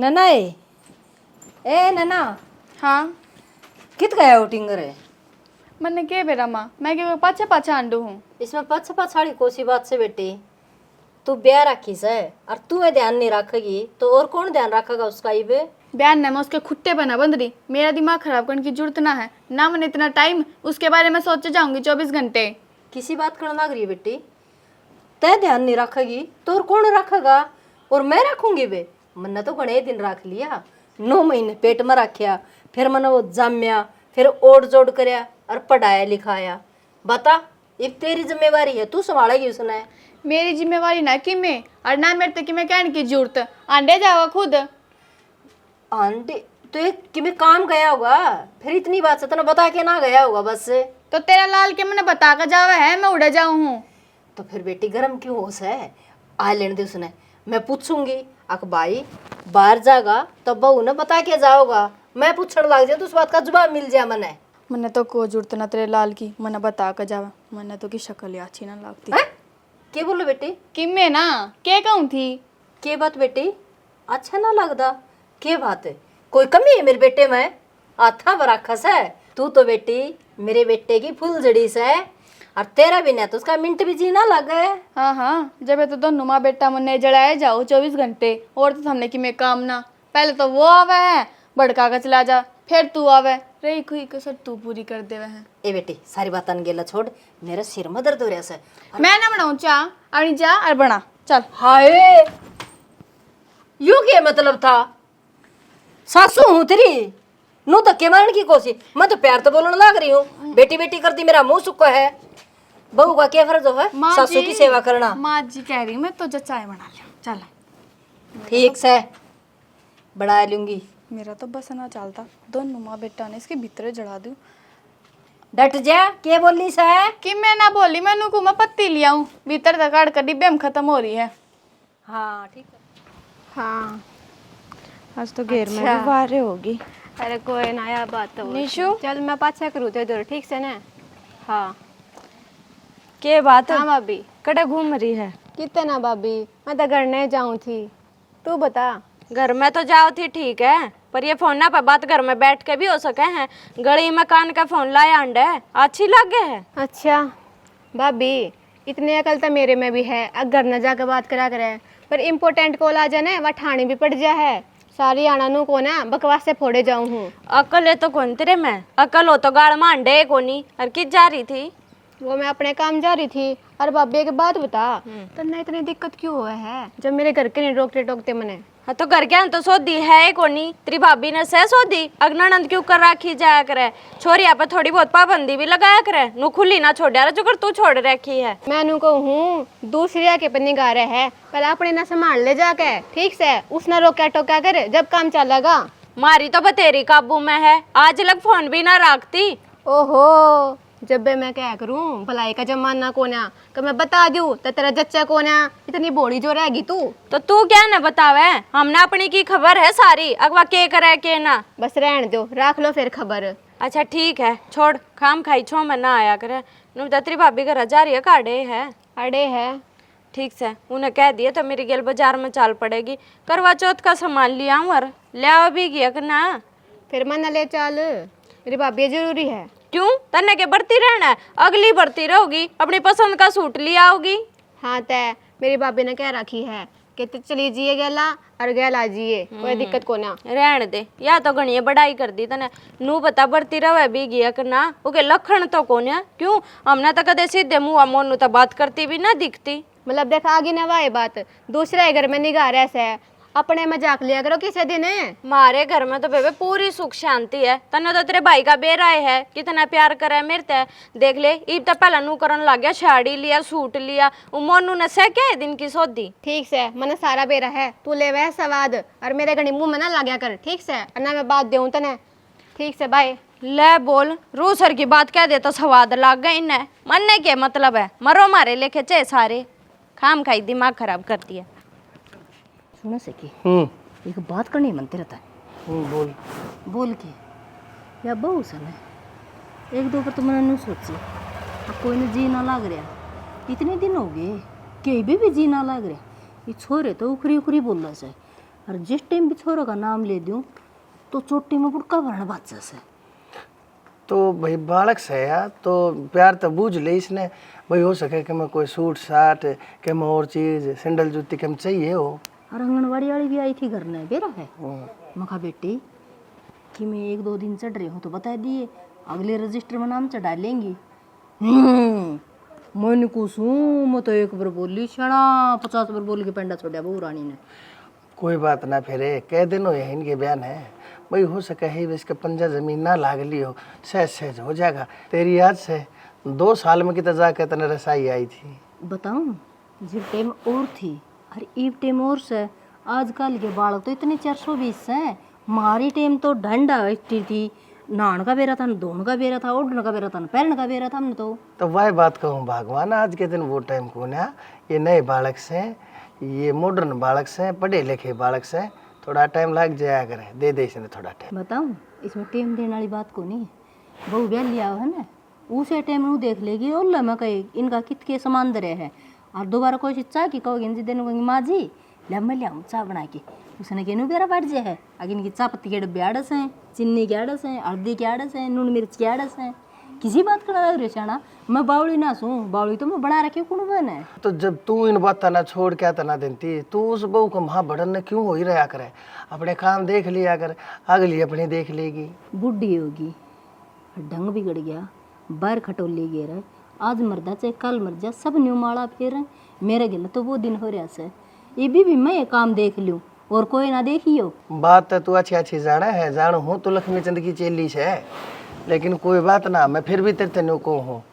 नना ए नना हाँ कित गया outing करे। मैंने के बेरा माँ मैं क्यों पाछे पाछे आंडू हूँ। इसमें पछ पछाड़ी कोसी बात से बेटी, तू ब्याह रखी से और तू ये ध्यान नहीं रखेगी तो और कौन ध्यान रखेगा उसका। ये बे बयान ने मैं उसके खुट्टे बना बंद रही, मेरा दिमाग खराब करने की जरूरत ना है ना। मैंने इतना टाइम उसके बारे में सोचे जाऊंगी 24 घंटे। किसी बात करने लग रही है बेटी, तय ध्यान नहीं रखेगी तो और कौन रखेगा। और मैं रखूंगी बे, मैंने तो घने दिन रख लिया, 9 महीने पेट में रखा, फिर मैंने वो जाम्या, फिर ओढ़ जोड़ करया और पढ़ाया लिखाया। बता अब तेरी जिम्मेवारी है, तू संभालेगी उसने। मेरी जिम्मेवारी ना कि मैं और ना मेरे तक कि मैं कहने की जरूरत, आंडे जाओ खुद। आंटी तो ये कि मैं काम गया होगा, फिर इतनी बात से तने बता के ना गया होगा बस से। तो तेरा लाल के मैंने बता कर जावा है, मैं उड़ा जाऊँ हूँ। तो फिर बेटी गरम क्यों होश है, आ लेने दे उसने। मैं पूछूंगी अक भाई बाहर जागा तब बहू ने बता के जाओगा, मैं पूछने लग जाए तो उस बात का जवाब मिल जाए मने। मैंने तो कोई जरूरत ना तेरे लाल की, मैंने बता कर जावा। मैंने तो की शक्ल अच्छी ना लगती हैं? के बोलो बेटी, कि मैं ना के कहूँ थी। के बात बेटी अच्छा ना लगदा, के बात है, कोई कमी है मेरे बेटे में, आथा बराखस है। तू तो बेटी मेरे बेटे की फुल जड़ी से, और तेरा भी ना तो उसका मिनट भी जीना लगे। हाँ हाँ, जब ये तो दोनों माँ बेटा मन्ने जड़ाए जाओ 24 घंटे, और तो हमने कि मैं काम ना, पहले तो वो आवे है भड़का कर चला जा, फिर तू आवे रही खुई कसर तू पूरी कर देवे है। ए बेटी सारी बात गेला छोड़, मेरा सिर में दर्द हो रहा है। मैं ना बनाऊँ चाह, अड़ी जा और बना चल। हाय यू क्या मतलब था, सासू हूँ तेरी नू धक्के मारने की कोशिश, मैं तो प्यार तो बोलने लग रही हूँ। बेटी बेटी कर दी, मेरा मुंह सुखा है। बहू का क्या फर्ज है सासू की सेवा करना। माँ जी कह रही मैं तो चाय बना लिया चल। ठीक से बढ़ा लूंगी। मेरा तो बस ना चलता, दोनों माँ बेटा ने इसके भीतर जड़ा दूँ। डट जा, क्या बोली सा कि मैं ना बोली, मैं नुकू मैं पत्ती लिया हूँ भीतर तक काट कर डिब्बे में खत्म हो रही है। हाँ ठीक है। हाँ आज तो घेर में भी बाहर होगी। अरे कोई नया बात हो निशु चल मैं पाछा करूँ तो इधर ठीक से ना। हाँ के बात हाँ भाभी, कड़े घूम रही है। कितना भाभी, मैं तो घर नहीं जाऊँ थी, तू बता। घर में तो जाओ थी ठीक है, पर ये फोन ना पर बात घर में बैठ के भी हो सके हैं। गली में कान का फोन लाया अंडे अच्छी लगे है। अच्छा भाभी, इतने अकल तो मेरे में भी है, अब घर न जाकर बात करा करे, पर इम्पोर्टेंट कॉल आ जाए ना वह ठाणी भी पड़ जा है, सारी आना नू को ना बकवास से फोड़े जाऊँ हूँ। अकल है तो कौन तेरे में, अकल हो तो गाड़ में अंडे कोनी। और किस जा रही थी? वो मैं अपने काम जा रही थी। और भाभी एक बात बता, तन्ने इतनी दिक्कत क्यों हुआ है जब मेरे घर के नहीं रोकते टोकते मने। हाँ तो घर के तो सोदी है कोनी, तेरी भाभी ने सह सोदी अग्नानंद क्यों कर राखी जाया करे। छोरिया पे थोड़ी बहुत पाबंदी भी लगाया करे, नू खुली ना छोड़ा जो कर तू छोड़ रखी है। मैं नू कहूँ दूसरे के पर निगाह रहे है, पर अपने ना संभाल ले जाके ठीक से, उसने रोका टोका करे जब काम चलेगा। मारी तो बतेरी काबू में है, आज लग फोन भी ना रखती। ओहो, जब भी मैं क्या करूं, भलाई का जमाना कोना कि मैं बता दूं तो तेरा जच्चा कोना, इतनी बोड़ी जो रहेगी तू। तो तू क्या न बतावे, हमने अपनी की खबर है सारी, अगवा के करे के ना। बस रहने दो, रख लो फिर खबर। अच्छा ठीक है छोड़, खाम खाई छो मैं ना आया करे। नु तेरी भाभी घर जा रही है काड़े है। अड़े है ठीक से उन्हें कह दिया तो मेरी गेल बाजार में चाल पड़ेगी, करवा चौथ का सामान लिया हूँ और ले आओ भी गया कि ना। फिर मन ले चल, मेरी भाभी जरूरी है। क्यों तन्ने के बढ़ती रहना है, अगली बढ़ती रहोगी, अपनी पसंद का सूट लिया आओगी। हाँ तय मेरी भाभी ने कह रखी है कि तू चली जिए गेला और गेला जिए, कोई दिक्कत को ना। रहने दे, या तो घनी बढ़ाई कर दी तने, नू बता बढ़ती रहे भी गया कि ना, ओके लखन तो कौन है। क्यों हमने तो कदे सीधे मुँह मोनू तो बात करती भी ना दिखती। मतलब देख आगे ना वाए बात, दूसरे घर में निगाह रह, अपने मजाक लिया करो किसी दिन। मारे घर में तो बेबे पूरी सुख शांति है, तने तो तेरे भाई का बेराय है, कितना प्यार करे है मेरे ते। देख ले ईब तो पहला नू करन लग गया, साड़ी लिया सूट लिया, मोनू ने सह क्या है दिन की सोदी। ठीक से मन सारा बेरा है, तू ले वह सवाद और मेरे घड़ी मुंह में ना लाग्या कर ठीक से, और ना मैं बात देऊं तने। ठीक से बाय। ले बोल रूसर की बात कह दे तो स्वाद लाग गए इन्हें, मनने के मतलब है मरो मारे लेके चे सारे, खाम खाई दिमाग खराब करती है। सुनो से की एक बात करनी मनते रहता है। बोल बोल के या बहू सन है, एक दो पर तो मैंने नहीं सोची, अब कोई ने जी ना लाग रहा, इतने दिन हो गए कहीं भी जी ना लाग रहा। ये छोरे तो उखरी उखरी बोल रहा से, और जिस टाइम भी छोरों का नाम ले दूं तो चोटी में बुड़का भरना बात से। तो भाई बालक से यार, तो प्यार तो बूझ ले इसने। भाई हो सके कि मैं कोई सूट साट कि मैं और चीज़ सैंडल जूती के चाहिए हो। और आंगनवाड़ी वाली भी आई थी घर में, बेरा है। मैं कहा बेटी कि मैं 1-2 दिन चढ़ रही हूँ तो बता दिए, अगले रजिस्टर में नाम चढ़ा लेंगी। मैंने कुछूँ मैं तो एक बार बोली छड़ा 50 बार बोल के पेंडा छोड़ा बहू रानी ने। कोई बात ना, फिर कह दिन हो यही इनके बयान है। भाई हो सके है इसके पंजा जमीन ना लाग ली हो, सहज सहज हो जाएगा। तेरी याद से 2 साल में कितना जाके तने रसाई आई थी। बताऊँ जिस टाइम और थी और ईब टाइम और से, आजकल के बालक तो इतने 420 हैं। हमारी टाइम तो डंडा इतनी थी, नहान का बेरा था, धोन का बेरा था, ओढ़ने का बेरा था, पहनने का बेरा था हमने तो वह बात कहूँ भगवान, आज के दिन वो टाइम को ना, ये नए बालक से, ये मॉडर्न बालक से, पढ़े लिखे बालक से थोड़ा टाइम लग जाया करे। दे दे इसने थोड़ा टाइम। बताऊँ इसमें टाइम देने वाली बात को नहीं है। बहू ब्याह लिया है ना, उसे टाइम में देख लेगी और लम्हा कहे इनका कित के समान दरे है। और दोबारा कोई चाह की कहोगे इनसे देने कहेंगे माँ जी ले मैं लियाऊँ चाह बना के, उसने कहने बेरा बैठ जाए है। अगर इनकी चाह पत्ती के डब्बे आड़स हैं, चीनी के आड़स हैं, हल्दी के आड़स हैं, नून मिर्च के आड़स हैं, किसी बात का लग रहा मैं बावड़ी ना सूँ, बावड़ी तो मैं बना रखी कौन बन है। तो जब तू इन बात ना छोड़ क्या तना देती, तू उस बहू को वहाँ बढ़न ने क्यों हो ही रहा करे। अपने काम देख लिया कर, अगली अपनी देख लेगी। बुढ़ी होगी, ढंग बिगड़ गया, बाहर खटोली गे रहे, आज मर जा चाहे कल मर जा, सब न्यू माड़ा फिर मेरे गिल तो वो दिन हो रहा से। ये भी मैं ये काम देख लूँ और कोई ना देखियो। बात तो तू अच्छी अच्छी जाना है, जानू हूँ तो लक्ष्मी चंद की चेली से, लेकिन कोई बात ना, मैं फिर भी तेरे तेनों को हूँ।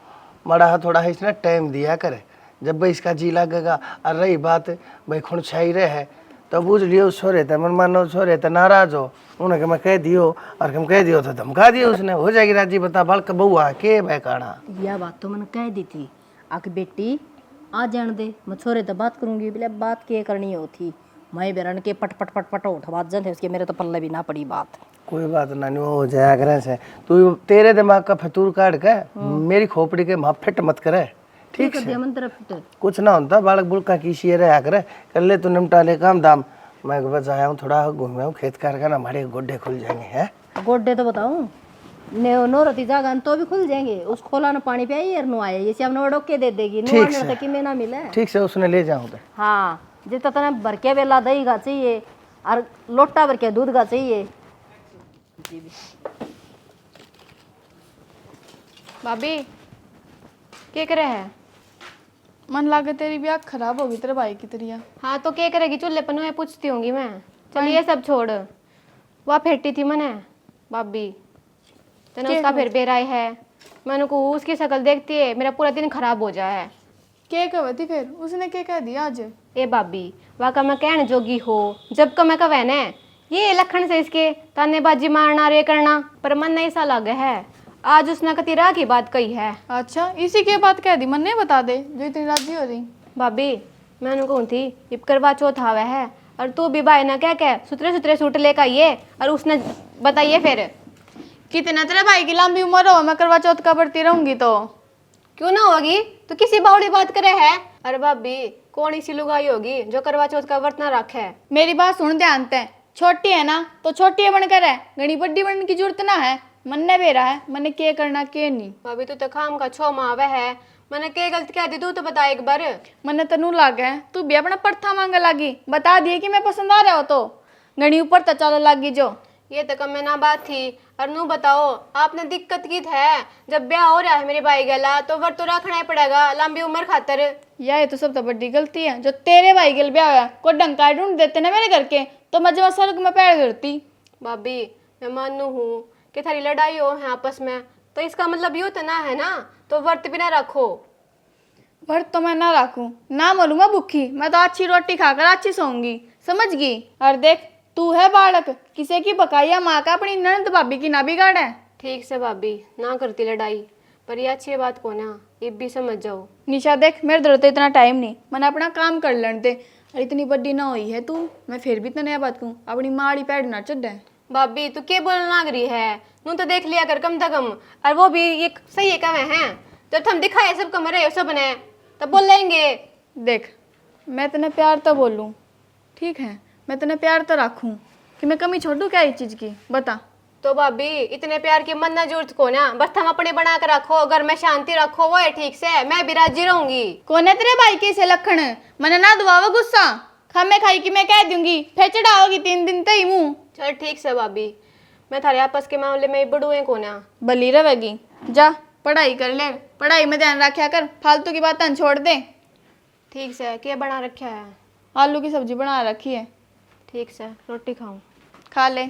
मड़ा थोड़ा है इसने टाइम दिया करे, जब भाई इसका जी लगेगा। और रही बात भाई खुण छाई रहे है तो बूझ लियो छोरे थे मन मानो छोरे थे नाराज हो, उन्हें मैं कह दियो और हम कह दियो तो धमका दियो उसने, हो जाएगी राजी। बता बालक बहू आ के बहकाना। यह बात तो मैंने कह दी थी आके बेटी आ जान दे, मैं छोरे तो बात करूंगी। बोले बात के करनी होती, मैं बेरन के पट पट पट पट उठवा जाते उसके, मेरे तो पल्ले भी ना पड़ी बात। कोई बात ना, नहीं हो जाया करे से। तू तेरे दिमाग का फतूर काट के मेरी खोपड़ी के वहाँ फिट मत करे, ठीक है। कुछ ना होता, बालक बुलका की शेर है करे, कर ले तू निपटा ले काम दाम। मैं बस आया हूँ, थोड़ा घूमे हूँ खेत कार का ना, हमारे गोड्डे खुल जाएंगे हैं। गोड्डे तो बताऊँ नोरती जागा तो भी खुल जाएंगे, उस खोला ना पानी पे और नु आए जैसे हमने ओडोक के दे देगी नु कि में ना मिले। ठीक से उसने ले जाऊँ तो हाँ, जितना तने भर के बेला दही का चाहिए और लोटा भर के दूध का चाहिए। भाभी क्या करे है? मन लागे तेरी भी आँख खराब होगी तेरे भाई की तरिया। हाँ तो क्या करेगी, चूल्हे पर मैं पूछती होंगी मैं। चलिए सब छोड़, वह फेंटी थी मैंने भाभी तेने उसका फिर बेराय है। मैंने को उसकी शक्ल देखती है मेरा पूरा दिन खराब हो जाए है। क्या कहती फिर उसने क्या कह दिया आज? ए भाभी वह का मैं कहने जोगी हो, जब का मैं कह ने ये लखन से इसके तानेबाजी मारना रे करना, पर मन नहीं सा लगे है। आज उसने कतिरा की बात कही है। अच्छा इसी की बात कह दी, मन नहीं बता दे जो इतनी राजी हो रही। भाभी मैंने कहूँ थी इब करवा चौथ आवे है और तू भी भाई ना क्या सुतरे सुतरे सूट लेकर आइए, और उसने बताइए फिर कितना तेरे भाई की लंबी उम्र हो, मैं करवा चौथ का बढ़ती रहूंगी तो क्यों ना होगी, तो किसी बावड़ी बात करे है। अरे भाभी कौन इसी लुगाई होगी जो करवा चौथ का व्रत ना रखे। मेरी बात सुन ध्यान से, छोटी है ना तो छोटी है बनकर है, घनी बड्डी बनने की जरूरत ना है। मन ने बेरा है, मैंने क्या करना क्या नहीं। भाभी तू तो खाम का छो मावे है, मैंने क्या गलत कह दी तू तो बता एक बार। मैंने तनु लागे है, तू भी अपना पर्था मांगे लागी, बता दिए कि मैं पसंद आ रहा हो तो घनी ऊपर तो चलो लागी जो। ये तो कम में ना बात थी। और नू बताओ आपने दिक्कत की है, जब ब्याह हो रहा है मेरे भाई गला तो व्रत तो रखना ही पड़ेगा लंबी उम्र खातर। ये तो सब तो बड़ी गलती है जो तेरे भाई गल ब्याह हुआ, कोई डंका ढूंढ देते ना मेरे घर के तो मैं जब सड़क में पैर धरती। भाभी मैं मानू हूँ कि थारी लड़ाई हो है आपस में, तो इसका मतलब यूँ तो ना है ना, तो व्रत भी ना रखो। व्रत तो मैं ना रखूं ना मरूं मैं भूखी, मैं तो अच्छी रोटी खाकर अच्छी सोऊंगी, समझ गई। और देख तू है बालक, किसी की बकाया माँ का अपनी ननद भाभी की ना बिगाड़ है। ठीक से भाभी ना करती लड़ाई, पर ये अच्छी बात को ना ये भी समझ जाओ। निशा देख मेरे दर तो इतना टाइम नहीं, मैंने अपना काम कर लेने दे। और इतनी बड़ी ना हुई है तू, मैं फिर भी तो नया बात कहूँ, अपनी माड़ी पैड़ ना चढ़। भाभी तू क्या बोलना लग रही है, नू तो देख लिया कर कम से कम, और वो भी ये सही है कवे हैं, जब हम दिखाए सब कमरे हो सब ने तब बोल लेंगे। देख मैं तेने प्यार तो बोलूँ ठीक है, मैं तेने प्यार तो रखूं कि मैं कमी छोड़ दूं क्या इस चीज की, बता। तो भाभी इतने प्यार की मन ना जरूरत को ना, बस हम अपने बना कर रखो, घर में शांति रखो, वो है ठीक से, मैं भी राजी रहूंगी। कौन है तेरे भाई के से लखन? मैंने ना दुआवा गुस्सा खामे खाई की मैं कह दूंगी, फिर चढ़ाओगी 3 दिन तई मुंह। चल ठीक से भाभी, मैं थारे आपस के मामले में बड़ुए को ना। बली रहेगी, जा पढ़ाई कर ले, पढ़ाई में ध्यान रखा कर, फालतू की बातें छोड़ दे। ठीक से क्या बना रखा है? आलू की सब्जी बना रखी है। ठीक से रोटी खाऊं? खा ले।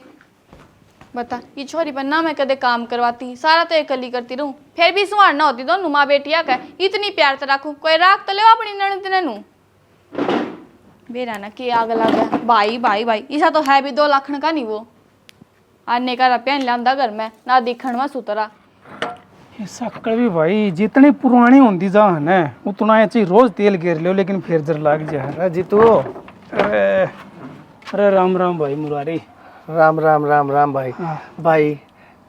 बता, ये छोरी पर ना मैं कदे काम करवाती, सारा तो अकेली करती रहूं, फिर भी सुहारना होती दोनों माँ बेटिया का, इतनी प्यार तो रखूं, कोई राख तो ले अपनी ननद ननू बेरा ना कि आग लग गया। भाई भाई भाई ऐसा तो है भी 2 लाखन का नहीं वो, आने का रुपया नहीं लांदा घर में ना दिखण में सुतरा। ये शक्कर भी भाई जितनी पुरानी होती जान है उतना अच्छी रोज तेल गिर लियो, लेकिन फिर जर लाग जा। अरे जीतू, अरे अरे राम राम भाई मुरारी। राम राम राम राम भाई। भाई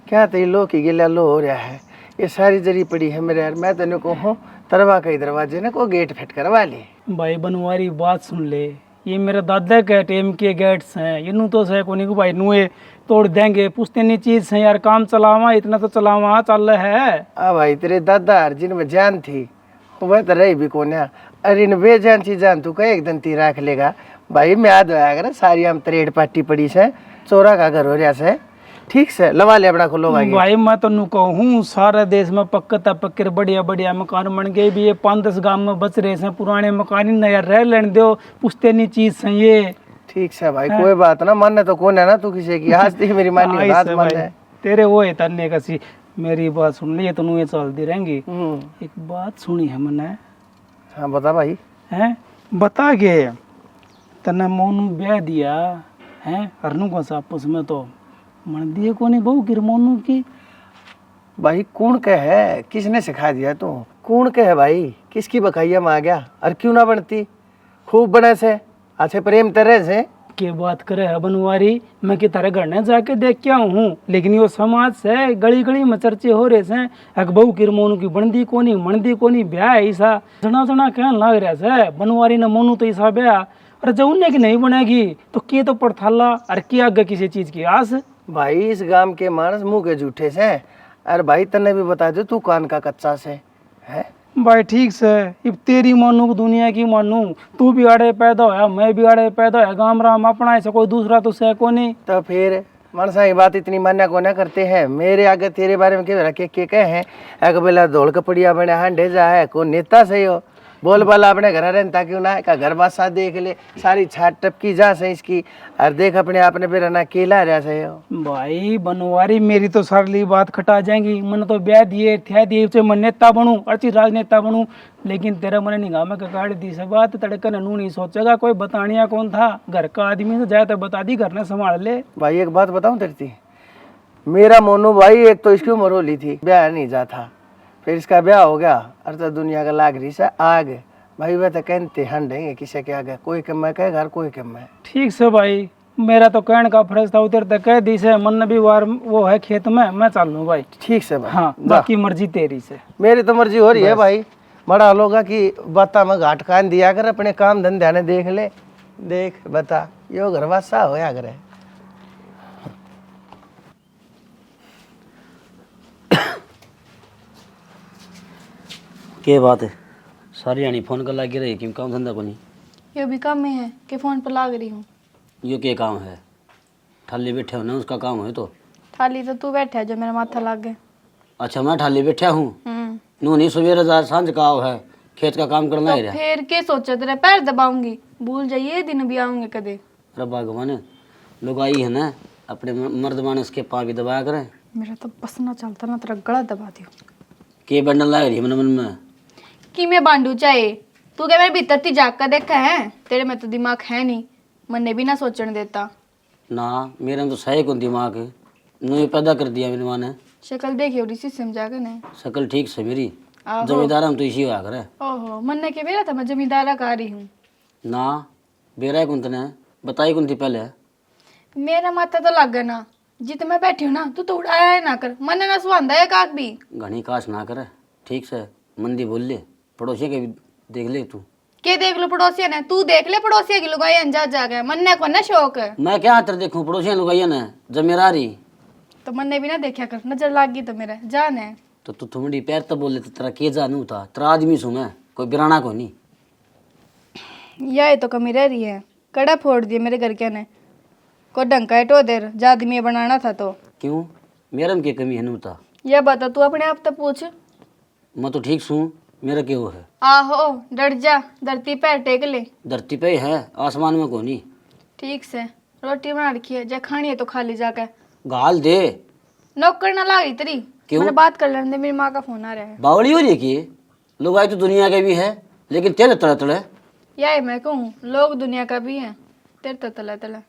क्या तेरी लो की गिला लो हो रहा है, ये सारी जरी पड़ी है मेरे यार। मैं तेने को हूँ तरवा के दरवाजे ने को गेट फिट करवा ले। भाई बनवारी बात सुन ले, ये मेरे दादा के टाइम के गेट्स हैं, इनू तो से कोनी को भाई नुए तोड़ देंगे, पूछते नहीं चीज से यार, काम चलावा इतना तो चलावा चल रहा है। भाई तेरे दादा जिनमें जान थी वह तो रही भी कोन्या, अरे इन बेजान चीज जान तू कहे एक दिन ती रख लेगा। भाई मैं याद आया कर सारी हम त्रेड पार्टी पड़ी से, चोरा का घर हो रहा से, ठीक से लवा ले अपना खुलो भाई मैं तो कहूँ सारे देश में पक्का पक्के बढ़िया बढ़िया मकान बन गए भी, ये 5-10 गांव में बच रहे हैं पुराने मकान ही नया रह लेने दो, पूछते नहीं चीज से ये। ठीक से भाई कोई बात ना, मानने तो कौन है ना तू किसी की, आज तक मेरी मानी बात मान है तेरे वो है तन्ने कसी। मेरी बात सुन ली तो ये चलती रहेंगी। एक बात सुनी है मैंने। हाँ बता भाई। हैं बता के तन्ने मोनू ब्याह दिया है हरनू को आपस में तो मन दिए को नहीं बहु गिर मोनू की। भाई कौन के है, किसने सिखा दिया तू? कौन के है भाई, किसकी बकाइया में आ गया? और क्यों ना बनती, खूब बने से अच्छे प्रेम तरह से के बात करे है बनवारी, मैं कि तारे घर ने जाके देख के आऊँ हूँ, लेकिन यो समाज से गली गली में चर्चे हो रहे से एक बहु किर मोनू की बनदी कोनी मनदी कोनी ब्याह ऐसा जना जना कहन लग रहा से बनवारी ने मोनू तो ऐसा ब्याह, और जब उन्हें की नहीं बनेगी तो के तो पड़थाला और के आगे किसी चीज की आस। भाई इस गांव के मानस मुंह के झूठे से, अरे भाई तन्ने भी बता दो तू कान का कच्चा से है। भाई ठीक से अब तेरी मानू दुनिया की मानू, तू भी आड़े पैदा होया मैं भी आड़े पैदा होया, गाम राम अपना ऐसा कोई दूसरा तो से को नहीं। तो फिर मनसा ये बात इतनी मान्या को ना करते हैं, मेरे आगे तेरे बारे में क्यों रखे के कहे हैं? एक बेला धोल कपड़िया बने हांडे जा है को नेता सही हो, बोल बाला अपने घर रहने ताकि ना का घर बासा देख ले, सारी छाट टपकी जा सही इसकी, और देख अपने आपने पे रहना केला रहा सही हो। भाई बनवारी मेरी तो सारी बात खटा जाएंगी, मन तो ब्याह दिए थे दिए उसे मैं नेता बनूं अच्छी राजनेता बनूं, लेकिन तेरा मन निगाह में काट दी से बात तड़कन नू नहीं सोचेगा कोई बतानिया कौन था, घर का आदमी तो जाए तो बता दी घर ने संभाल ले। भाई एक बात बताऊं तेरी, मेरा मोनू भाई एक तो इसकी उम्र होली थी, ब्याह नहीं जा था, फिर इसका ब्याह हो गया, और तो दुनिया का लाग रही से आग भाई, वह तो कहते हंडेंगे किसे के आगे, कोई कम है कहे घर कोई कम है। ठीक से भाई मेरा तो कहने का फर्ज था, उधर तक कह दी से मन भी वार वो है खेत में, मैं चल लूँ भाई। ठीक से भाई, हाँ बाकी मर्जी तेरी से। मेरी तो मर्जी हो रही है भाई, बड़ा लोगा की बाता में घाट कान दिया कर, अपने काम धंधे ने देख ले, देख बता यो घर वासा होया करे। के बात है सारी यानी फोन कर लगी रही कि काम धंधा को नहीं? ये भी काम में है कि फोन पर लाग रही हूँ। यो क्या काम है? ठाली बैठे हो ना उसका काम है तो? थाली तो तू बैठा है जो मेरा माथा लाग गया। अच्छा मैं ठाली बैठा हूँ, नू नहीं सवेरे जा सांझ का है, खेत का काम करना ही तो रहा। फिर के सोचा तेरा पैर दबाऊंगी, भूल जाइए दिन भी आऊंगे कदे। अरे भगवान लोग आई है ना अपने मर्द मानस के पा भी दबाया करें। मेरा तो पसना चलता ना तेरा गला दबा दियो। के बंडल लग रही है मन मन में कि मैं बांडू चाहे तू क्या मेरे भीतर ती जाग का देखा है? तेरे में तो दिमाग है नहीं, मन्ने भी ना सोचने देता ना, मेरे तो सही को दिमाग है, नू पैदा कर दिया मेरी माँ ने। शक्ल देखियो इसी समझा के नहीं। शक्ल ठीक से मेरी, आहो। जमींदार हम तो इसी हुआ करे। ओहो मन्ने के बेरा था मैं जमींदारा का रही हूँ ना बेरा कुंत ने बताई कुंती पहले। मेरा माथा तो लग गया ना, जित मैं बैठी हूँ ना तू तो उड़ाया है ना कर, मन्ने ना सुहांदा है काक भी। घनी काश ना करे, ठीक से मंदी बोल ले, पड़ोसी के भी देख ले तू। के देख लो पड़ोसिया ने, तू देख ले पड़ोसिया की लुगाई अंजा जाके, मन्ने को ना शौक है मैं क्या तेरे देखूं पड़ोसियां लुगाइया ने जब मेरा आ रही तो मन्ने भी ना देखा कर, नजर लाग गई तो मेरे जान है। तो तू थोड़ी पैर तो बोले तो तेरा के जानू था, तेरा आदमी सू मैं, कोई बिराना को नहीं। यह तो कमी रह रही है, कड़ा फोड़ दिया मेरे घर के ने, को ढंग का टो देर जाद में बनाना था तो। क्यों मेरे में क्या कमी है नू था? यह बता तू अपने आप तो पूछ। मैं तो ठीक सूँ, मेरा क्यों है? आहो डर जा, धरती पैर टेक ले। धरती पे ही है, आसमान में को नहीं। ठीक से रोटी बना रखी है, जा खानी है तो खा ली जाके, गाल दे। नौकर ना लाग रही तेरी। क्यों? मैंने बात कर लेने दे, मेरी माँ का फोन आ रहा है। बावली हो रही है कि लोग आए तो दुनिया के भी है, लेकिन तेरे तड़े तड़े। यही मैं कहूँ, लोग दुनिया का भी है, तेरे तो तला तला।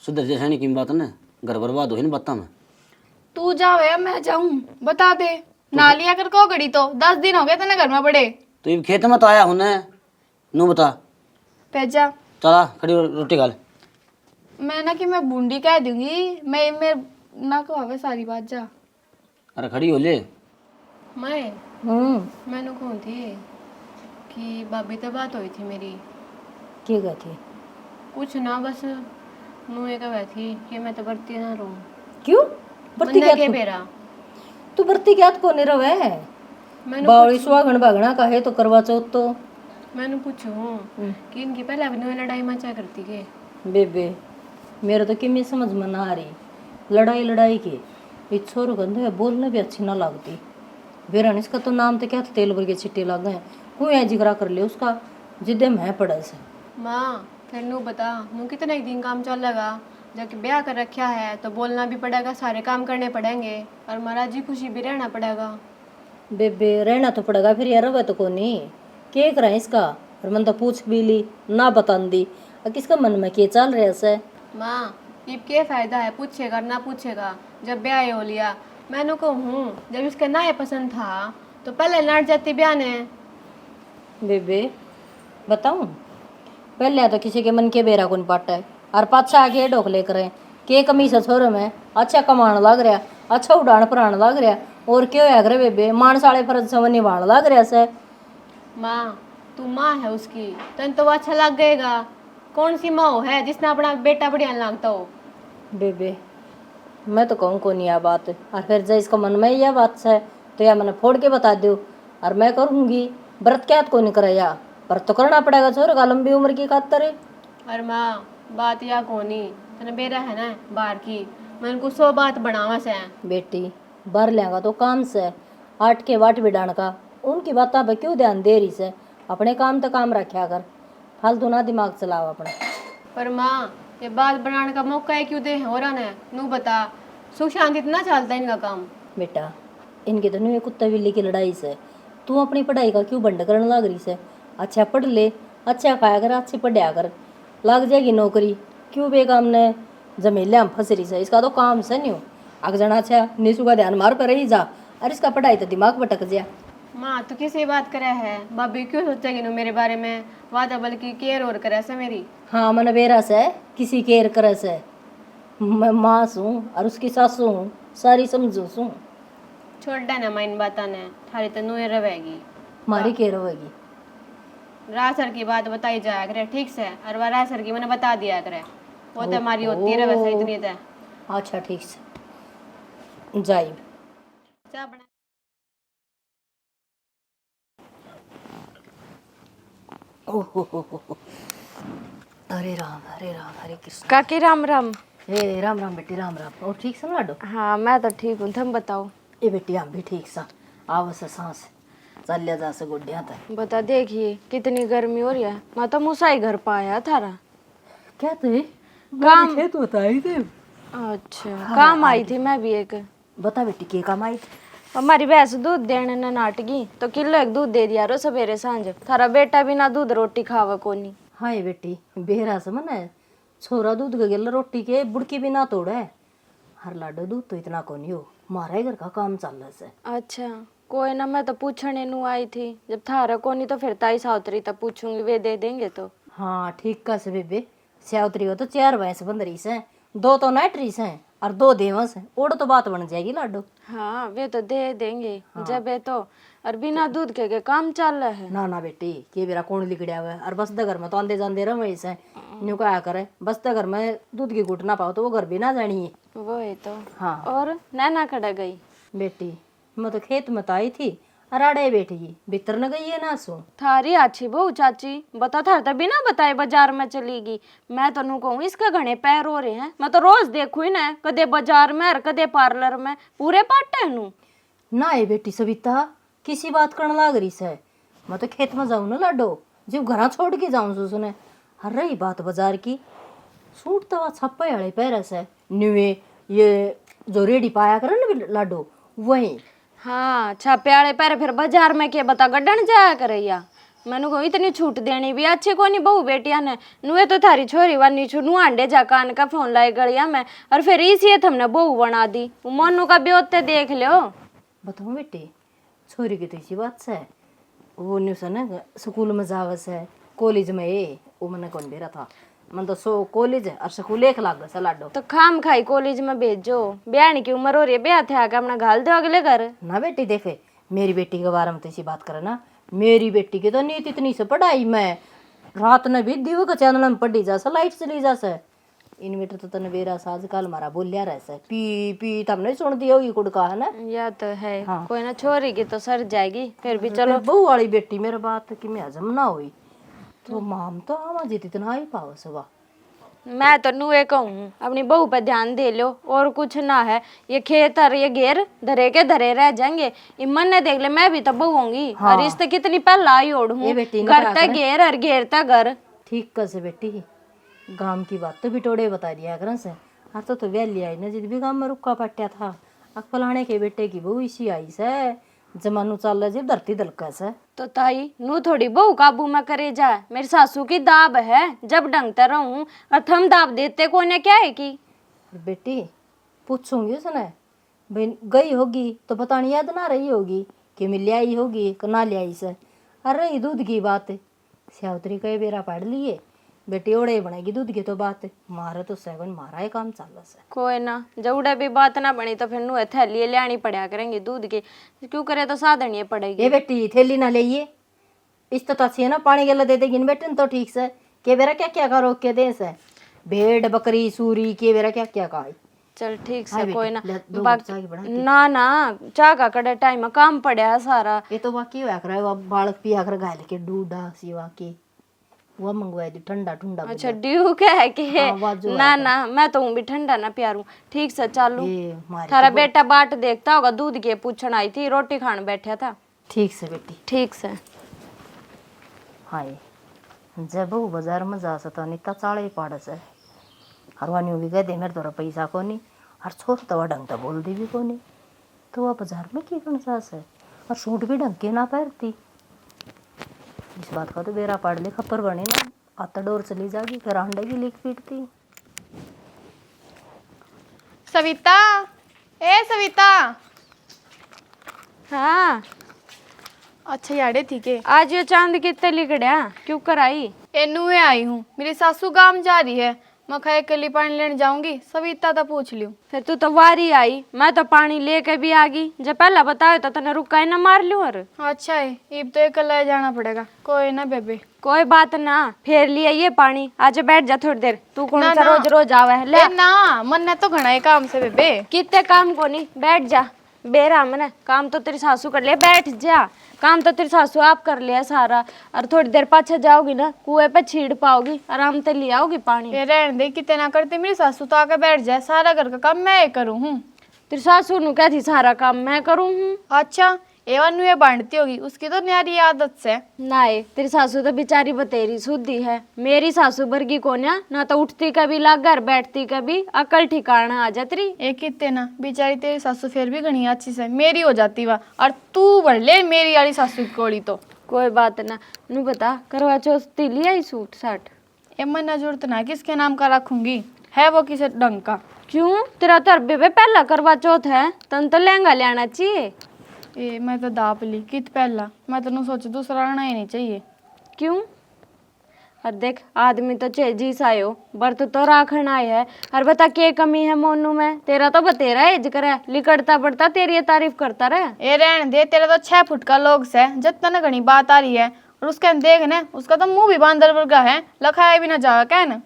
सुधर जैसा नहीं की बात ना, घर बर्बाद हो ही नहीं बता मैं। तू जावे मैं जाऊं, बता दे ना लिया कर को घड़ी तो 10 दिन हो गए तेने घर में पड़े। तो ये खेत में तो आया हूं ने, नू बता। भेजा चला खड़ी रोटी खा ले। मैं ना कि मैं बूंदी कह दूंगी, मैं ना कहवे सारी बात जा। अरे खड़ी हो ले। मैं मैंने कौन थी कि भाभी तो बात हुई थी मेरी, की गई थी? कुछ ना बस मुँह कह थी कि मैं तो बरती ना रहूं। क्यों बरती मन्ना के क्या बेरा तू बरती क्या को नहीं रवे? मैंने बावड़ी सुहागन भागना का है तो करवा चौथ तो। मैंने पूछूं कि इनकी पहले अपनी लड़ाई मचा करती के। बेबे मेरे तो किमी समझ में ना आ रही, लड़ाई लड़ाई की ये छोरो गंधे है, बोलने भी अच्छी ना लगती। बेरन इसका तो नाम तो क्या था, तेल वर्गे छिट्टे लग गए, कोई जिगरा कर ले उसका, जिदे मैं पड़े से। माँ फिर नू बता, नू कितना एक दिन काम चल लगा, जब ब्याह कर रखा है तो बोलना भी पड़ेगा, सारे काम करने पड़ेंगे और महाराज जी खुशी भी रहना पड़ेगा। बेबे रहना तो पड़ेगा फिर यार, रवे तो को नहीं के करा इसका। और मन तो पूछ भी ली ना बता दी, और किसका मन में के चल रहा से। माँ ये क्या फायदा है पूछेगा ना पूछेगा, जब ब्याह हो लिया। मैंने कहूँ जब इसका ना ये पसंद था तो पहले लड़ जाती ब्याह ने। बेबे बताऊं, पहले तो किसी के मन के बेरा को नहीं पाटा है, और पाछा आगे ढोक लेकर आए के कमी से छोरे में अच्छा कमान लग रहा, अच्छा उड़ान परान लग रहा, और क्यों है करे बेबे मान साले फर्ज से निभान लग रहा से। माँ तू माँ है उसकी, तन तो वो अच्छा लग गएगा। कौन सी माँ है जिसने अपना बेटा बढ़िया लगता हो? बेबे मैं तो कहूँ को नहीं आ बात, और फिर जब इसका मन में यह बात है तो या मैंने फोड़ के बता दो, और मैं करूँगी व्रत क्या को नहीं कराया, व्रत तो करना पड़ेगा छोरे का, लंबी उम्र की खातर। और माँ बात या कोनी तने बेरा है ना बाहर की, मैं उनको 100 बात बढ़ावा से। बेटी बाहर लेगा तो काम से, आठ के वाट बिडान का उनकी बातों पे क्यों ध्यान दे रही से, अपने काम तो काम रखा कर, फालतू ना दिमाग चलाओ अपना। पर माँ ये बात बनाने का मौका है क्यों दे हो रहा है? नू बता, सुख शांति इतना चलता है इनका काम। बेटा इनकी तो नहीं कुत्ते बिल्ली की लड़ाई से, तू अपनी पढ़ाई का क्यों बंड करने लग रही से? अच्छा पढ़ ले, अच्छा खाया कर, अच्छी पढ़ाया कर, लग जाएगी नौकरी, क्यों बेकाम ने जमेले हम फंस रही से? इसका तो काम से नहीं हो अग जाना, अच्छा नीसू का ध्यान मार पर रही जा, और इसका पढ़ाई तो दिमाग भटक जा। माँ तू किसी बात करे है, भाभी क्यों सोचेगी नू मेरे बारे में, वादा बल्कि केयर और करे से मेरी। हाँ मन बेरा से किसी केयर करे से, मैं माँ सूँ और उसकी सासू हूँ, सारी समझू सूँ। छोड़ दे ना माँ इन बाता ने, थारी तो नू रहेगी। मारी केयर होगी। रासर की बात बताई जाया करे ठीक से, और वह रासर की मैंने बता दिया करे, वो तो हमारी होती है वैसे इतनी तो। अच्छा ठीक से जाइब। चाह बना हरे राम हरे कृष्ण। काकी राम राम। हे राम राम बेटी राम राम। और ठीक से लाडो? हाँ मैं तो ठीक हूँ, तुम बताओ। ये बेटी हम भी ठीक सा, आवस सांस चल जा से गुड्डिया तक। बता देखिए कितनी गर्मी हो रही है, मैं तो मुसाई घर पाया थारा। क्या थे काम खेत बताई थे? अच्छा काम आई थी मैं भी एक। बता बेटी के काम आई थी? हमारी भैंस दूध देने न नाटगी तो किलो एक दूध दे दिया रो सवेरे सांझ, थारा बेटा भी ना दूध रोटी खावा कोनी। हाँ ये बेटी बेहरा से मन है, छोरा दूध का गिल रोटी के बुड़की भी ना तोड़े, हर लाडो दूध तो इतना को नहीं हो, मारा घर का काम चल रहा से। अच्छा कोई ना, मैं तो पूछने नू आई थी, जब थारा कोनी तो फिर ताई सावतरी तब पूछूंगी, वे दे देंगे तो। हाँ ठीक का से बेबे, सावतरी हो तो 4 भैंस बंद रही से, 2 तो नाट रही से, और 2 देवस है, ओड़ तो बात बन जाएगी लाडो। हाँ वे तो दे देंगे जब ये तो, और बिना दूध के काम चल रहा है। ना ना बेटी, के बेरा कौन लिखड़िया हुआ है, और बस घर में तो आंदे जाते रहे ऐसे न्यू क्या करे, बस घर में दूध की घुट ना पाओ तो वो घर भी ना जानी है। वो है तो। हाँ और नैना कड़ा गई? बेटी मैं तो खेत में तो आई थी, अराड़े बैठी भीतर न गई है ना सो। थारी अच्छी बहू चाची, बता थार तो बिना बताए बाजार में चलीगी। मैं तो नू कहूँ इसका घने पैर हो रहे हैं, मैं तो रोज देखू ही ना, कदे बाजार में और कदे पार्लर में, पूरे पाटे नू। ना है बेटी सविता, किसी बात करने लाग रही से, मैं तो खेत में जाऊँ ना लाडो, जब घर छोड़ के जाऊँ सुने। हर रही बात बाजार की, सूट तो छप्पे हड़े पैर से न्यूए, ये जो रेडी पाया करे ना लाडो वही। हाँ छापे वाले पैर फिर बाजार में के बता गड्ढन जाया करैया। मैंने को इतनी छूट देनी भी अच्छी को नहीं बहू बेटिया ने, नुए तो थारी छोरी वानी छु नु आंडे जा कान का फोन लाई गड़िया में, और फिर इसी हमने बहू बना दी। मोनू का ब्योते देख लो। बताओ बेटी, छोरी की तो इसी बात से, वो न्यूज है ना स्कूल में जावस है, कॉलेज में ये वो मैंने कौन बेरा था, मन तो सो कॉलेज है और स्कूल एक लाग गया लाडो। तो खाम खाई कॉलेज में भेजो, ब्याह की उम्र हो रही है, ब्याह थे आके अपना घाल दो अगले घर। ना बेटी देखे, मेरी बेटी के बारे में तो ऐसी बात करे ना, मेरी बेटी की तो नीति इतनी से पढ़ाई में, रात ने भी दीव का चैनल में पढ़ी जा सा, लाइट चली जा सा, इन्वेटर तो तने बेरा सा आजकल मारा बोलिया रह सा, पी पी तमने सुन दिया होगी कुड़का है ना। या तो है हाँ। कोई ना, छोरी की तो सर जाएगी फिर भी चलो। बहू वाली बेटी मेरे बात की मैं हजम ना हुई तो माम तो आमा जी इतना ही पाओ सुबह। मैं तो नुए कहूँ अपनी बहू पे ध्यान दे लो, और कुछ ना है, ये खेत और ये घेर धरे के धरे रह जाएंगे। इमन ने देख ले, मैं भी तो बहू होंगी। हाँ। और इस तक कितनी पहला आई ओढ़ हूँ, ये बेटी ने घर क्या तक करे? घेर और घेर तक घर। ठीक कैसे बेटी, गांव की बात तो बिटोड़े बता दिया कर से, आज तो वैली आई ना, जिद भी गांव में रुका पट्या था, फलाने के बेटे की बहू इसी आई से, जमानू चल रहा जी धरती दलका से। तो ताई नू थोड़ी बहू काबू में करे जाए, मेरी सासू की दाब है, जब ढंगते रहूं और थम दाब देते को ने क्या है की। बेटी पूछूंगी उसने, भाई गई होगी तो बतानी याद ना रही होगी कि मैं ले आई होगी कि ना ले आई से। अरे ये दूध की बात है, सावत्री कई बेरा पढ़ लिए, बेटी ओड़े बनेगी दूध की तो बात है, मारे तो सेवन मारा है काम चल रहा से। कोई ना, जब भी बात ना बनी तो फिर नू थैली ले आनी पड़ा करेंगे दूध की, क्यों करे तो साधनी पड़ेगी। ये बेटी थैली ना लेइए, इस तो अच्छी है ना, पानी गला दे देगी बेटे तो ठीक से, के बेरा क्या क्या करो के दे से, भेड़ बकरी सूरी के बेरा क्या क्या का। चल ठीक हाँ से, बेटी, कोई ना। ले, दो बाकी चाय बना ना ना चाह का कड़े टाइम में काम पड़ा है सारा। ये तो बाकी हुआ कर बालक पिया कर गाय के दूधा सिवा के वो मंगवाई थी ठंडा ठंडा। अच्छा ड्यू क्या है कि हाँ, बाजू ना ना, मैं तो हूँ भी ठंडा ना प्यारू। ठीक से चालू, ये मारे थारा बेटा बाट देखता होगा, दूध के पूछन आई थी, रोटी खान बैठा था। ठीक से बेटी। ठीक से। हाय जब वो बाजार में जा सकता नहीं तो चाड़े पाड़ से, हरवानी भी गए दे मेरे तोरा पैसा को नहीं, और छोर तो वह ढंग तो बोल दी भी को नहीं, तो वह बाजार में की कौन सा है, और सूट भी ढंग के ना पहनती। इस बात का तो बेरा पाड़ ले खप्पर बने ना, आता डोर चली जाएगी फिर अंडे की लीक पीटती। सविता, ए सविता। हाँ अच्छा याडे ठीक है। आज ये चांद कितने लिखड़िया क्यों कराई? ए नुए आई हूँ, मेरी सासू गांव जा रही है, मैं खाए कली पानी लेने जाऊंगी, सविता तो पूछ लियो। फिर तू तो वारी आई, मैं तो पानी लेके भी आ गई, जब पहला बताओ तो तने रुका ही ना मार लूं। और अच्छा है, इब तो अकेला जाना पड़ेगा, कोई ना बेबे। कोई बात ना, फेर लिया ये पानी, आज बैठ जा थोड़ी देर। तू कौन ना, सा ना। रोज रोज आवे ले। ए ना, मन ने तो घना है काम से बेबे। कितने काम को नहीं, बैठ जा। बेरा मैंने काम तो तेरी सासू कर लिया, बैठ जा। काम तो तेरी सासू आप कर लिया सारा, और थोड़ी देर पाछे जाओगी ना, कुएं पे छीड़ पाओगी, आराम से ले आओगी पानी। ये रहने दे, कितने ना करते, मेरी सासू तो आके बैठ जाए, सारा घर का काम मैं करूँ हूँ। तेरी सासू नु कहती सारा काम मैं करूँ हूँ। अच्छा एवन ये बांटती होगी, उसकी तो न्यारी आदत से। नाए तेरी सासू तो बेचारी बतेरी शुद्धि है, मेरी सासू वर्गी कोन्या ना, तो उठती कभी लाग घर, बैठती कभी, अकल ठिकाना आ जाती। एक कितने ना, बेचारी तेरी सासू फिर भी घनी अच्छी से मेरी हो जाती वह, और तू बढ़ ले मेरी वाली सासू की कोड़ी तो। कोई बात ना, नू बता करवा चौथ लिया ही सूट साट? ए मन्ना जरूरत ना, किसके नाम का रखूंगी, है वो किसी ढंग का। क्यों, तेरा तो अरबे पे पहला करवा चौथ है, तन तो लहंगा लेना चाहिए। ए मैं तो दाप ली कित पहला, मैं तो सोच दूसरा आना ही नहीं चाहिए। क्यों? और देख आदमी तो चेजीस आयो बर्त तो राखण आए है। और बता के कमी है मोनू में, तेरा तो बतेरा एज करे लिकड़ता पड़ता तेरी ये तारीफ करता रहे। ये रहने दे, तेरा तो 6 फुट का लोग से जितना घनी बात आ रही है। और उसके देख न, उसका तो मुंह भी बांदर वर्गा है, लखाया भी ना जागा कहन।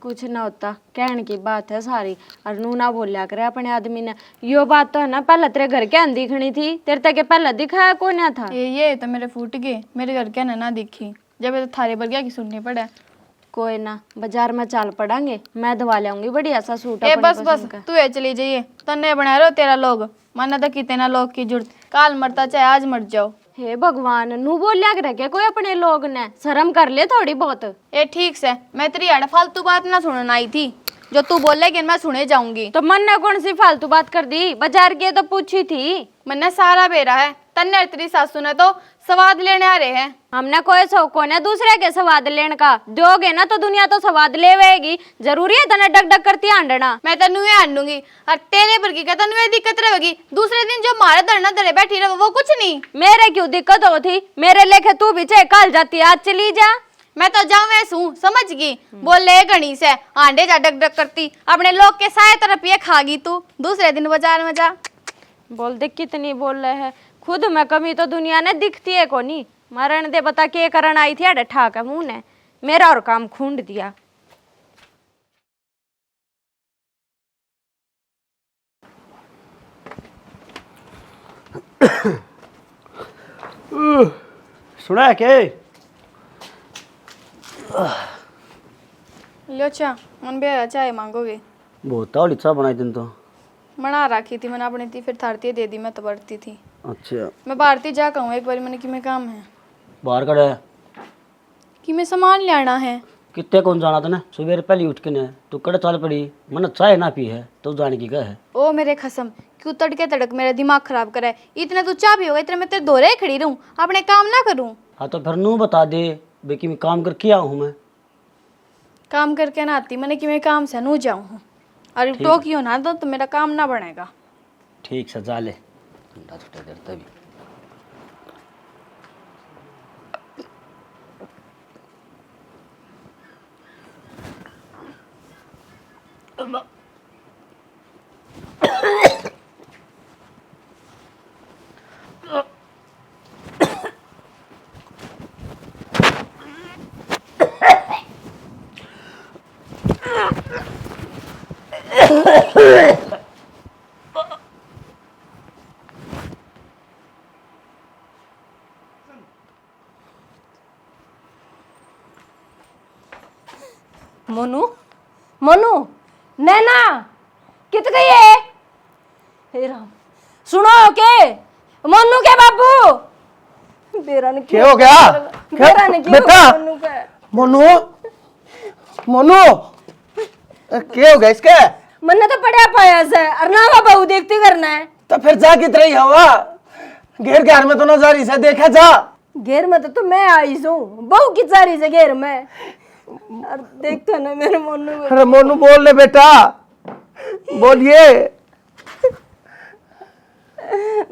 कुछ ना होता, कहने की बात है सारी। और नू ना बोलिया करे अपने आदमी ने। यो बात तो है ना, पहले तेरे घर के अंदर दिखनी थी, तेरे तक पहले दिखाया कौन था। ये तो मेरे फूट गए, मेरे घर के ना दिखी, जब ये तो थारे बरगिया की सुननी पड़े। कोई ना, बाजार में चाल पड़ांगे, मैं दवा लाऊंगी बढ़िया सा सूट। ए अपनी बस बस पसंद का। तू ये चली जाइए, तन्ने बना रहे हो तेरा लोग, माना तो कितना लोग की जुड़त, काल मरता चाहे आज मर जाओ। हे भगवान, नू बोलिया करे क्या कोई अपने लोग ने, शर्म कर ले थोड़ी बहुत। ए ठीक से, मैं तेरी अड़ फालतू बात ना सुनने आई थी, जो तू बोलेगी मैं सुने जाऊंगी। तो मन ने कौन सी फालतू बात कर दी, बाजार की तो पूछी थी। मैंने सारा बेरा है, तन्ने और तेरी सासू ने तो स्वाद लेने आ रहे हैं। हमने कोई शौक को है दूसरे के स्वाद लेने का, दोगे ना तो दुनिया तो स्वाद लेवेगी। जरूरी है तने डग डग करती आंडना। मैं तनु आंडूंगी और तेरे पर की तनु दिक्कत रहेगी। दूसरे दिन जो मारे धरना धरे बैठी रहे वो कुछ नहीं। मेरे क्यों दिक्कत होती, मेरे लेखे तू भी चाहे कल जाती आज चली जा। मैं तो जाऊं वैसे हूँ, समझ गई। बोले गणी से आंडे जा डग डग करती, अपने लोग के साए तरफ ये खागी तू, दूसरे दिन बाजार में जा। बोल दे कितनी बोल रहे है, खुद में कमी तो दुनिया ने दिखती है कोनी। मरण दे बता के करन आई थी अड़े ठा के मुंह ने, मेरा और काम खूंड दिया। सुना है क्या? लो चा, मन भी चाय मांगोगे? बहुत तावड़ी चाय बनाई दिन तो बना रखी थी मैंने अपनी थी, फिर थारती दे दी, मैं तो बढ़ती थी। अच्छा मैं भारती जा कहूँ एक बार मैंने कि मैं काम है बाहर कड़े कि मैं सामान लाना है। कितने कौन जाना था ना, सुबह पहले उठ के ने तू कड़े चाल पड़ी, मन चाय ना पी है तो जाने की क्या है। ओ मेरे खसम, क्यों तड़के तड़क मेरा दिमाग खराब करे। इतने तू चाह भी होगा, इतने मैं तेरे दोरे खड़ी रहूं, अपने काम ना करूं। हाँ तो फिर नू बता दे बेकी मैं काम कर किया हूँ मैं। काम करके ना आती मैंने कि मैं काम से नू जाऊँ हूँ, और टोकियो ना तो मेरा काम ना बनेगा। ठीक से जा ले, ठंडा छुट्टा देर तभी। मोनू मोनू नैना कित गई है? हे राम, सुनो के मोनू के बाबू बेरा ने क्या हो गया? बेरा ने क्यों बेटा मोनू के मोनू मोनू क्या हो गया इसके? मन्ने तो पड़ा पाया से और ना बहू देखती करना है। तो फिर जा कित रही हवा, घेर घर में तो ना जा रही से, देखा जा। घेर में तो मैं आई हूँ, बहू की सारी से घेर में। और देखते ना मेरे मोनू को। अरे मोनू बोल ले बेटा, बोलिए।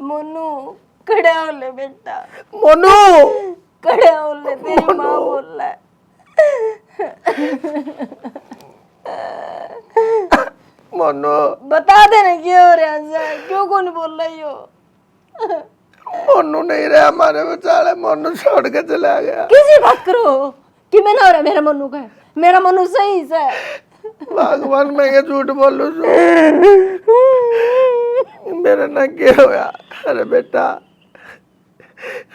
मोनू खड़े हो ले बेटा, मोनू खड़े हो ले, तेरी माँ बोल रहा है। मोनू बता देना क्यों हो रहा है, क्यों कौन बोल रही हो? मोनू नहीं रहा हमारे बेचारे, मोनू छोड़ के चला गया। किसी बात करो कि मैं ना हो रहा मेरा मोनू का, मेरा मोनू सही से। भगवान मैं ये झूठ बोलूं मेरा ना क्या होया। अरे बेटा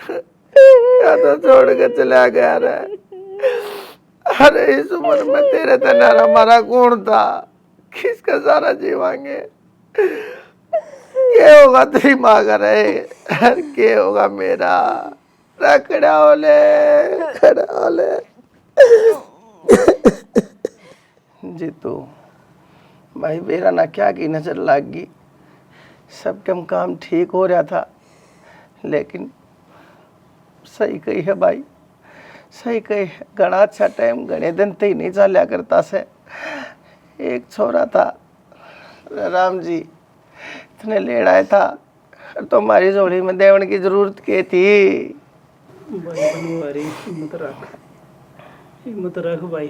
या तो छोड़ के चला गया रे। अरे इस उम्र में तेरे तनारा हमारा कौन था, किसका सारा जीवांगे। क्या होगा तेरी माँ का रहे, क्या होगा मेरा। खड़ा होले खड़ा होले। जीतू भाई मेरा ना क्या की नजर लग गई, सब कम काम ठीक हो रहा था, लेकिन सही कही है भाई, सही कही है। घना अच्छा टाइम घने दिन ते ही नहीं चलिया करता से। एक छोरा था राम जी, इतने लेट आया था तो हमारी झोली में देवन की जरूरत की थी। हिम्मत रख भाई,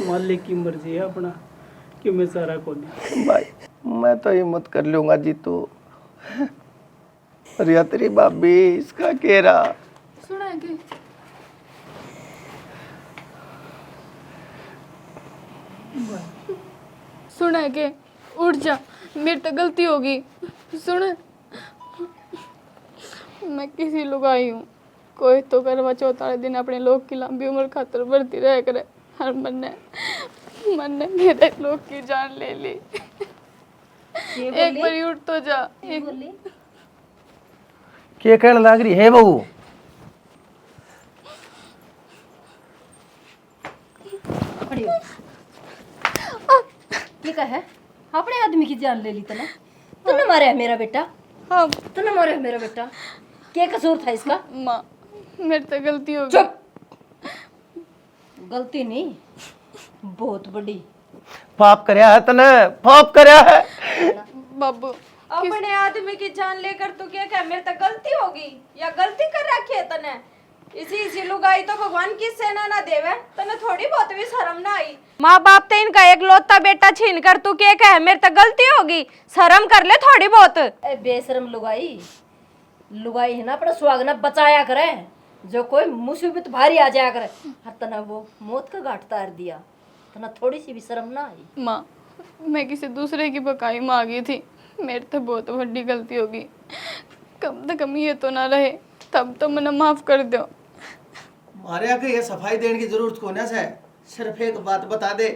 मालिक की मर्जी है अपना, कि मैं सारा को नहीं। भाई मैं तो हिम्मत कर लूंगा जीतू, और या तेरी भाभी इसका कह रहा। सुना है कि सुना है कि उठ जा, मेरी तो गलती होगी। सुन, मैं किसी लुगाई हूँ, कोई तो करवा चौथ वाले दिन अपने लोग की लंबी उम्र खातर बढ़ती रह करे, हर मन ने मेरे लोग की जान ले ली। एक बार उठ तो जा। क्या कहने लग रही है बहू? ये क्या है? अपने आदमी की जान ले ली तूने मारा है मेरा बेटा? हाँ तूने मारा है मेरा बेटा? क्या कसूर था इसका? माँ, मेरी तो गलती हो गई। चुप! गलती नहीं, बहुत बड़ी पाप करया है तने, पाप करया है। बाबू, अपने आदमी की जान लेकर तू क्या कह मेरे तो गलती होगी या गलती कर रखी है तने? इसी लुगाई तो भगवान की सेना ना देवे, तने थोड़ी बहुत भी शर्म ना आई? माँ बाप तो इनका एक लौता बेटा छीन कर तू क्या कह मेरे तो गलती होगी? शर्म कर ले थोड़ी बहुत। ए बेशरम लुगाई, लुगाई है ना अपना सुहाग ना बचाया करे, जो कोई मुसीबत भारी आ जाया करे, हर तना वो मौत का घाट तार दिया, तना थोड़ी सी भी शर्म ना आई? माँ, मैं किसी दूसरे की बकाई मांगी थी, मेरी तो बहुत बड़ी गलती होगी। कम से कम ये तो ना रहे, तब तो मैंने माफ कर दो। मारे आके ये सफाई देने की जरूरत कोने से? सिर्फ एक बात बता दे,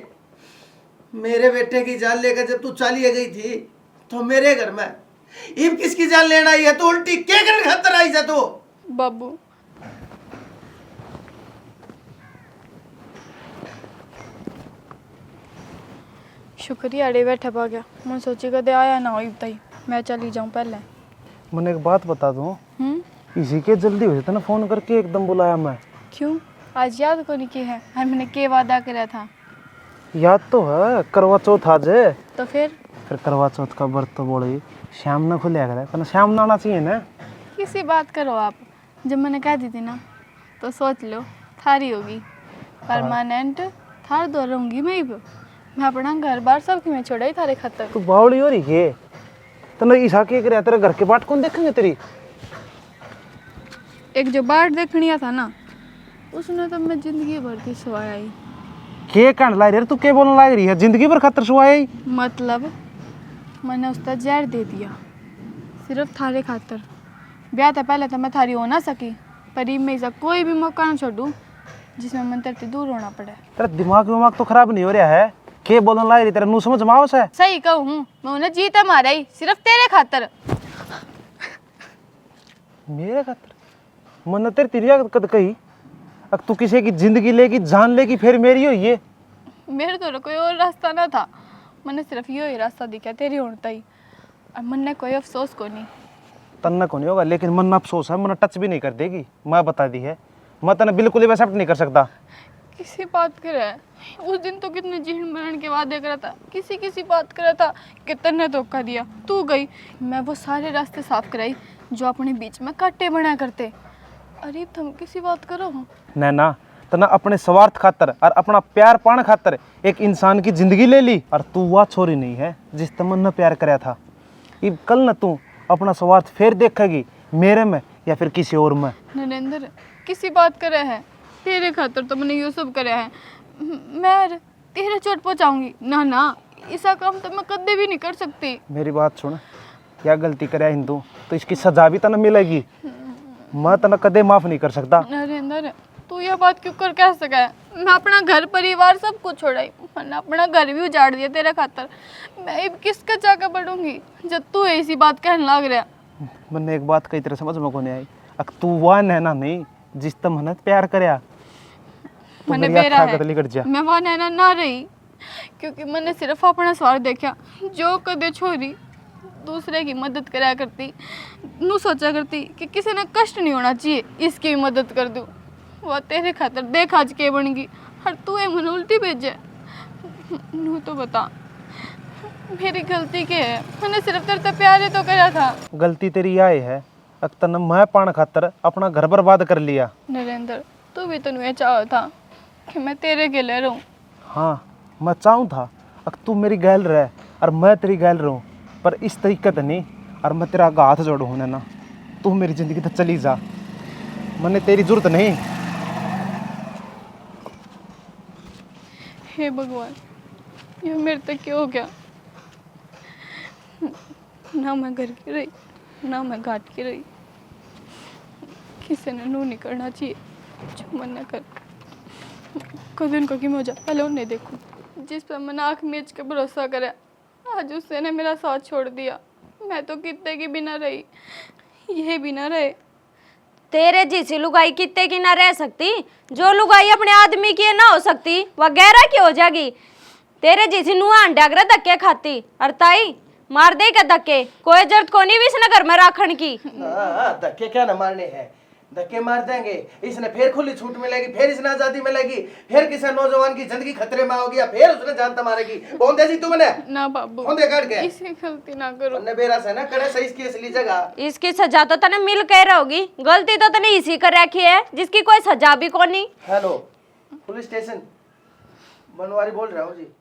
मेरे बेटे की जान लेकर जब तू चली गई थी तो मेरे घर में इब किसकी जान लेना आई है? तो उल्टी क्या करने खातर आई है? तो बाबू, शुक्रिया अड़े बैठा पा गया, मैं सोची कदे आया ना हो ताई, मैं चली जाऊं पहले। मैंने एक बात बता दूं, इसी के जल्दी हो जाता ना, फोन करके एकदम बुलाया मैं। क्यों? आज याद को नहीं की है, और मैंने के वादा करा था। याद तो है, करवा चौथ आज है। तो फिर करवा चौथ का व्रत तो बोले शाम ना खुलिया करे, पर शाम ना आना चाहिए ना। किसी बात करो आप, जब मैंने कह दी थी ना तो सोच लो थारी होगी परमानेंट, थार दो रहूंगी मैं अपना घर बार सब की मैं छोड़ा ही थारे खातर। तू बावड़ी हो रही के? तने ईसा के करे, तेरे घर के बाट कौन देखेंगे तेरी? एक जो बाट देखनिया था ना, उसने तो मैं जिंदगी भर की सवाया ही। के कहने ला रही, तू के बोलने लग रही है? जिंदगी भर खातर सुवाई मतलब मैंने उसका जहर दे दिया सिर्फ थारे खातर। ब्याह था पहले तो मैं थारी हो ना सकी, पर इब में ऐसा कोई भी मौका ना छोड़ू जिसमें मन तेरे दूर होना पड़े। तेरा दिमाग तो खराब नहीं हो रहा है? के बोलने लग रही, तेरा मुंह समझ में आवस है? सही कहूँ, मैं उन्हें जीता मारा ही सिर्फ तेरे खातर। मेरे खातर? मन तेरी तिरिया कद कही, अब तू किसी की जिंदगी लेगी, जान लेगी, फिर मेरी हो ये? मेरे तो कोई और रास्ता ना था, मैंने सिर्फ यो ही रास्ता दिखा तेरी होता ही, और मन ने कोई अफसोस को नहीं। तन्ना को नहीं होगा, लेकिन मन में अफसोस है, मन टच भी नहीं कर देगी, मैं बता दी है। मैं तने बिल्कुल ही एक्सेप्ट नहीं कर सकता। किसी बात करे, उस दिन तो कितने जीवन मरण के वादे करा था, किसी बात करा था, कितने धोखा दिया। तू गई, मैं वो सारे रास्ते साफ कराई जो अपने बीच में कांटे बना करते। अरे तुम किसी बात करो नैना, तना अपने स्वार्थ खातर और अपना प्यार पाने खातर एक इंसान की जिंदगी ले ली, और तू वह छोरी नहीं है जिस तमन ने प्यार कराया था। इब कल न तू अपना स्वार्थ फिर देखेगी, मेरे में या फिर किसी और में। नरेंद्र, किसी बात करे है, तेरे खातर तो मैंने ये सब करे है, मैं तेरे चोट पहुंचाऊंगी ना, ऐसा काम तो मैं कभी भी नहीं कर सकती। मेरी बात सुन, क्या गलती करे हिंदू तो इसकी सजा भी तना मिलेगी, मैं तना कदे माफ नहीं कर सकता। नरेंद्र, तू ये बात क्यों कर कह सका है? मैं अपना घर परिवार सब कुछ छोड़ा ही, मैंने अपना घर भी उजाड़ दिया तेरे खातर। मैं अब किसके जाकर बढ़ूंगी जब तू ऐसी बात कहने लग रहा? मैंने एक बात कई तरह समझ में को नहीं आई, अक तू वह नैना नहीं जिस तम हने प्यार करया, तू मैंने मेरी बेरा आँख है, आगे लिकट जा। मैं वह नैना ना रही, क्योंकि मैंने सिर्फ अपना स्वार्थ देखा। जो कदे छोरी दूसरे की मदद करा करती, नू सोचा करती कि किसी ने कष्ट नहीं होना चाहिए, इसकी भी मदद कर दूँ। वह तेरे खातर देख आज के बन गई, और तू ये मन उल्टी भेजे। नू तो बता, मेरी गलती क्या है? मैंने सिर्फ तेरे से प्यार ही तो करा था। गलती तेरी आए है, अक तने मैं पान खातर अपना घर बर्बाद कर लिया। नरेंद्र, तू भी तो नुए चाहो था, कि मैं तेरे गिले रहूं। हाँ मैं चाहूँ था अगर तू मेरी गैल रहे और मैं तेरी गैल रहूँ, पर इस तरीके तो नहीं। और मैं तेरा आगे हाथ जोड़ू हूँ ना, तू मेरी ज़िंदगी तो चली जा, मैंने तेरी जरूरत नहीं। हे भगवान, ये मेरे तक क्यों हो गया? ना मैं घर की रही, ना मैं घाट की रही। किसी ने नू नहीं करना चाहिए जो मन न कर। कद उनको कि मैं पहले उन्हें देखूं जिस पर मैंने आँख मीच के भरोसा करा, आज उसने मेरा साथ छोड़ दिया। मैं तो कितने की बिना रही, ये भी ना रहे। तेरे जैसी लुगाई कितने की ना रह सकती? जो लुगाई अपने आदमी की ना हो सकती वह गहरा की हो जाएगी। तेरे जैसी नुआ डागरा धक्के खाती और ताई मार दे के धक्के, कोई जरूरत को नहीं भी इस नगर में राखण की। धक्के क्या न मारने हैं, धक्के मार देंगे, इसने फिर खुली छूट मिलेगी, फिर इसने आजादी मिलेगी, फिर किसी नौजवान की जिंदगी खतरे में होगी, फिर उसने जान मारेगी। कौन देसी तुमने ना बाबू, कौन दे काट के इसे गलती ना करो। अन्ने बेरा से ना करे सही इसकी असली जगह। इसकी सजा तो तने मिल कह रहोगी, गलती तो तने इसी कर रखी है जिसकी कोई सजा भी कोनी। हेलो पुलिस स्टेशन, बनवारी बोल रहा हूँ जी।